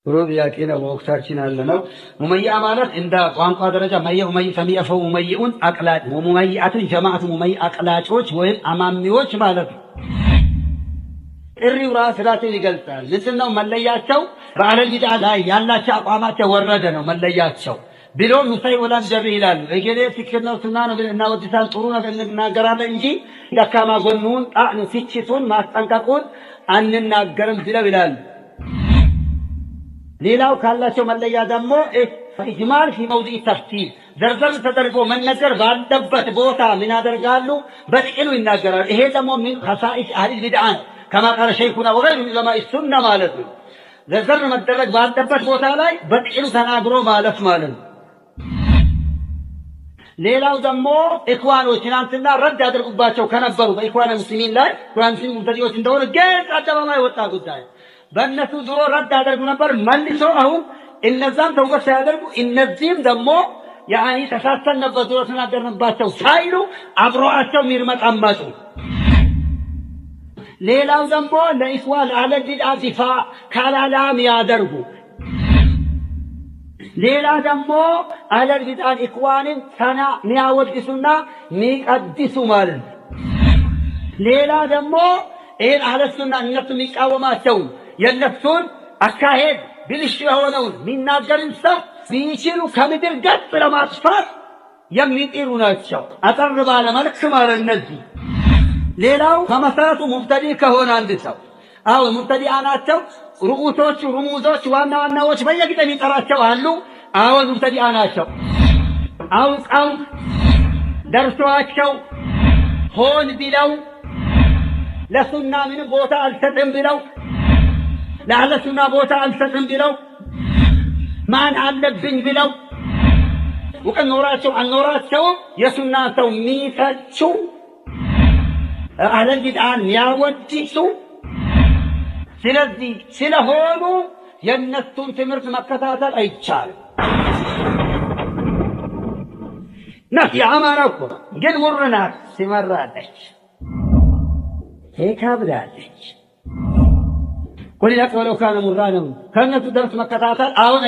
ሩቢያቂና ወቅታችን አለነው ሙመይያ ማለት እንደ ቋንቋ ደረጃ ሙመይ ሰሚያፈው ሙመይኡን አቅላጭ ሙመይአትን ጀማዓቱ ሙመይ አቅላጮች ወይም አማሚዎች ማለት ነው። ጥሪው ራስላትን ይገልጻል። ምንድነው መለያቸው? በአህለል ቢድዓ ላይ ያላቸው አቋማቸው ወረደ ነው መለያቸው። ቢሎም ሙሳይ ወላን ጀሪ ይላሉ። እገሌ ትክክል ነው ሱና ነው ብለና ወዲሳን ጥሩ ነገር እንናገራለን እንጂ ደካማ ጎኑን ጣዕን ፍቺቱን ማስጠንቀቁን አንናገርም ብለው ይላሉ። ሌላው ካላቸው መለያ ደግሞ ኢጅማል ፊ መውዲዕ ተፍሲል ዘርዘር ተደርጎ መነገር ባለበት ቦታ ምን ያደርጋሉ? በጥቅሉ ይናገራሉ። ይሄ ደግሞ ምን ኸሳኢስ አህለል ቢድዓ ከማ ቃለ ሸይኹና ወገይሩ ዑለማኢ ሱና ማለት ነው። ዘርዘር መደረግ ባለበት ቦታ ላይ በጥቅሉ ተናግሮ ማለፍ ማለት ነው። ሌላው ደግሞ ኢኽዋኖች ትናንትና ረድ ያደርጉባቸው ከነበሩ በኢኽዋን ሙስሊሚን ላይ ኢኽዋን ሙስሊም ሙብተዲዎች እንደሆነ ግልጽ አደባባይ ወጣ ጉዳይ። በእነሱ ድሮ ረድ ያደርጉ ነበር። መልሶ አሁን እነዛም ተውበት ሳያደርጉ እነዚህም ደግሞ ያኒ ተሳስተን ነበር ድሮ ተናገርንባቸው ሳይሉ አብሮአቸው ሚርመጣመጡ። ሌላው ደግሞ ለኢኽዋን አህለል ቢድዓ ዲፋ ካላላም ያደርጉ። ሌላ ደግሞ አህለል ቢድዓን ኢኽዋንን ሰና ሚያወድሱና ሚቀድሱ ማለት ነው። ሌላ ደግሞ ይህን አህለል ሱና እነሱ የሚቃወማቸው የነሱን አካሄድ ብልሽ የሆነውን የሚናገርን ሰው ቢችሉ ከምድር ገጽ ለማጥፋት የሚጥሩ ናቸው። አጠር ባለ መልክ ማለት እነዚህ። ሌላው ከመሰረቱ ሙብተዲ ከሆነ አንድ ሰው ሙብተዲዓ ናቸው። ርኡሶቹ ሩሙዞች ዋና ዋናዎች በየጊዜ የሚጠራቸው አሉ። ሙብተዲዓ ናቸው። አውቀው ደርሷቸው ሆን ቢለው ለሱና ምንም ቦታ አልሰጥም ብለው ለአህለል ሱና ቦታ አልሰጥም ብለው ማን አለብኝ ብለው እውቀት ኖራቸው አልኖራቸውም የሱና ሰው የሚተቹ አህለል ቢድዓን ያወድሱ ስለዚህ ስለሆኑ የነሱን ትምህርት መከታተል አይቻልም። ናት የአማራ እኮ ግን ውርናት ሲመራለች ሄካብላለች። ቁል ለቀለው ካነ ሙራነው ከነሱ ደርስ መከታተል አሁን